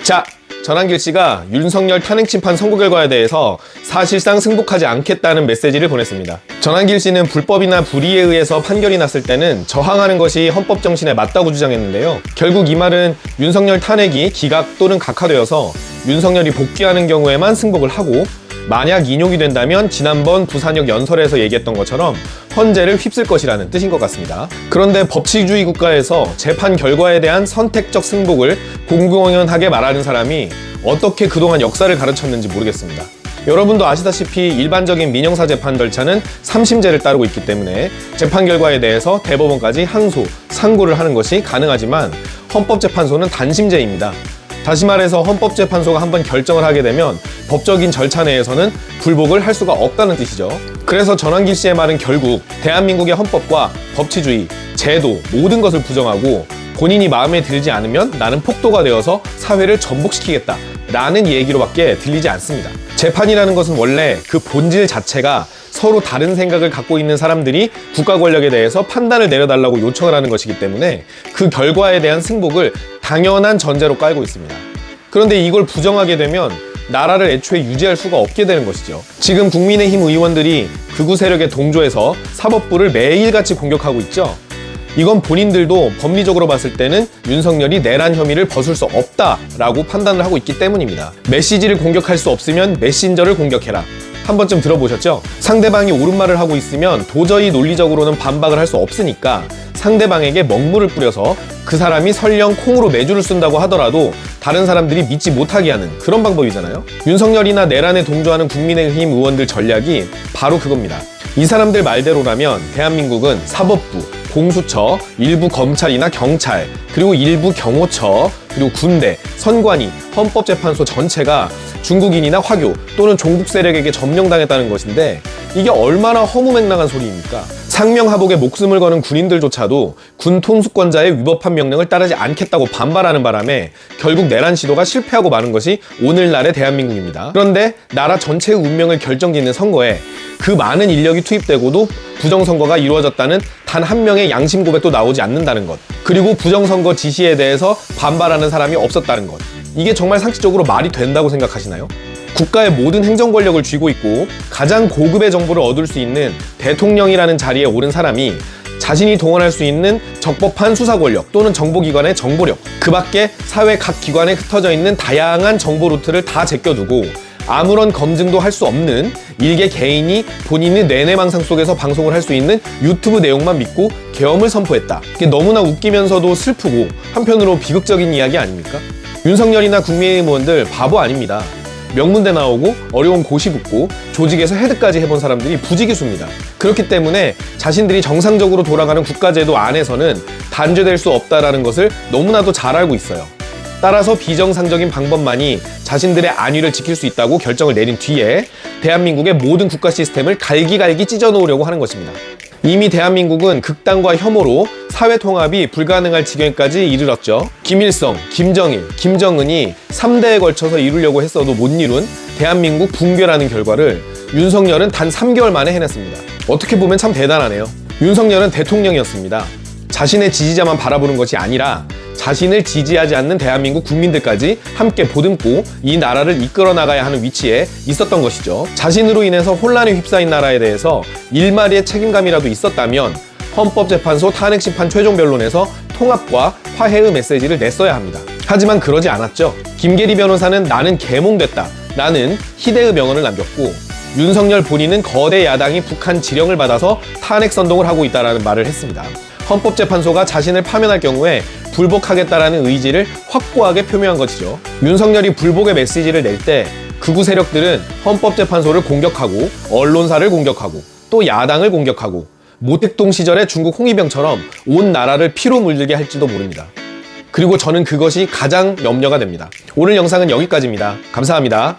자, 전한길 씨가 윤석열 탄핵 심판 선고 결과에 대해서 사실상 승복하지 않겠다는 메시지를 보냈습니다. 전한길 씨는 불법이나 불의에 의해서 판결이 났을 때는 저항하는 것이 헌법 정신에 맞다고 주장했는데요. 결국 이 말은 윤석열 탄핵이 기각 또는 각하되어서 윤석열이 복귀하는 경우에만 승복을 하고, 만약 인용이 된다면 지난번 부산역 연설에서 얘기했던 것처럼 헌재를 휩쓸 것이라는 뜻인 것 같습니다. 그런데 법치주의 국가에서 재판 결과에 대한 선택적 승복을 공공연하게 말하는 사람이 어떻게 그동안 역사를 가르쳤는지 모르겠습니다. 여러분도 아시다시피 일반적인 민형사 재판 절차는 3심제를 따르고 있기 때문에 재판 결과에 대해서 대법원까지 항소, 상고를 하는 것이 가능하지만 헌법재판소는 단심제입니다. 다시 말해서 헌법재판소가 한번 결정을 하게 되면 법적인 절차 내에서는 불복을 할 수가 없다는 뜻이죠. 그래서 전한길 씨의 말은 결국 대한민국의 헌법과 법치주의, 제도, 모든 것을 부정하고 본인이 마음에 들지 않으면 나는 폭도가 되어서 사회를 전복시키겠다 라는 얘기로밖에 들리지 않습니다. 재판이라는 것은 원래 그 본질 자체가 서로 다른 생각을 갖고 있는 사람들이 국가 권력에 대해서 판단을 내려달라고 요청을 하는 것이기 때문에 그 결과에 대한 승복을 당연한 전제로 깔고 있습니다. 그런데 이걸 부정하게 되면 나라를 애초에 유지할 수가 없게 되는 것이죠. 지금 국민의힘 의원들이 극우 세력에 동조해서 사법부를 매일같이 공격하고 있죠. 이건 본인들도 법리적으로 봤을 때는 윤석열이 내란 혐의를 벗을 수 없다라고 판단을 하고 있기 때문입니다. 메시지를 공격할 수 없으면 메신저를 공격해라. 한 번쯤 들어보셨죠? 상대방이 옳은 말을 하고 있으면 도저히 논리적으로는 반박을 할 수 없으니까 상대방에게 먹물을 뿌려서 그 사람이 설령 콩으로 매주를 쓴다고 하더라도 다른 사람들이 믿지 못하게 하는 그런 방법이잖아요. 윤석열이나 내란에 동조하는 국민의힘 의원들 전략이 바로 그겁니다. 이 사람들 말대로라면 대한민국은 사법부, 공수처, 일부 검찰이나 경찰, 그리고 일부 경호처, 그리고 군대, 선관위, 헌법재판소 전체가 중국인이나 화교 또는 종북 세력에게 점령당했다는 것인데 이게 얼마나 허무맹랑한 소리입니까? 상명하복에 목숨을 거는 군인들조차도 군 통수권자의 위법한 명령을 따르지 않겠다고 반발하는 바람에 결국 내란 시도가 실패하고 마는 것이 오늘날의 대한민국입니다. 그런데 나라 전체의 운명을 결정짓는 선거에 그 많은 인력이 투입되고도 부정선거가 이루어졌다는 단 한 명의 양심 고백도 나오지 않는다는 것, 그리고 부정선거 지시에 대해서 반발하는 사람이 없었다는 것, 이게 정말 상식적으로 말이 된다고 생각하시나요? 국가의 모든 행정 권력을 쥐고 있고 가장 고급의 정보를 얻을 수 있는 대통령이라는 자리에 오른 사람이 자신이 동원할 수 있는 적법한 수사 권력 또는 정보기관의 정보력, 그 밖에 사회 각 기관에 흩어져 있는 다양한 정보 루트를 다 제껴두고 아무런 검증도 할 수 없는 일개 개인이 본인의 내내망상 속에서 방송을 할 수 있는 유튜브 내용만 믿고 계엄을 선포했다. 이게 너무나 웃기면서도 슬프고 한편으로 비극적인 이야기 아닙니까? 윤석열이나 국민의힘 의원들 바보 아닙니다. 명문대 나오고 어려운 고시 붙고 조직에서 헤드까지 해본 사람들이 부지기수입니다. 그렇기 때문에 자신들이 정상적으로 돌아가는 국가제도 안에서는 단죄될 수 없다는 것을 너무나도 잘 알고 있어요. 따라서 비정상적인 방법만이 자신들의 안위를 지킬 수 있다고 결정을 내린 뒤에 대한민국의 모든 국가 시스템을 갈기갈기 찢어놓으려고 하는 것입니다. 이미 대한민국은 극단과 혐오로 사회 통합이 불가능할 지경까지 이르렀죠. 김일성, 김정일, 김정은이 3대에 걸쳐서 이루려고 했어도 못 이룬 대한민국 붕괴라는 결과를 윤석열은 단 3개월 만에 해냈습니다. 어떻게 보면 참 대단하네요. 윤석열은 대통령이었습니다. 자신의 지지자만 바라보는 것이 아니라 자신을 지지하지 않는 대한민국 국민들까지 함께 보듬고 이 나라를 이끌어 나가야 하는 위치에 있었던 것이죠. 자신으로 인해서 혼란에 휩싸인 나라에 대해서 일마리의 책임감이라도 있었다면 헌법재판소 탄핵심판 최종 변론에서 통합과 화해의 메시지를 냈어야 합니다. 하지만 그러지 않았죠. 김계리 변호사는 나는 개몽됐다 라는 희대의 명언을 남겼고, 윤석열 본인은 거대 야당이 북한 지령을 받아서 탄핵 선동을 하고 있다는 말을 했습니다. 헌법재판소가 자신을 파면할 경우에 불복하겠다라는 의지를 확고하게 표명한 것이죠. 윤석열이 불복의 메시지를 낼 때 극우 세력들은 헌법재판소를 공격하고 언론사를 공격하고 또 야당을 공격하고 모택동 시절의 중국 홍위병처럼 온 나라를 피로 물들게 할지도 모릅니다. 그리고 저는 그것이 가장 염려가 됩니다. 오늘 영상은 여기까지입니다. 감사합니다.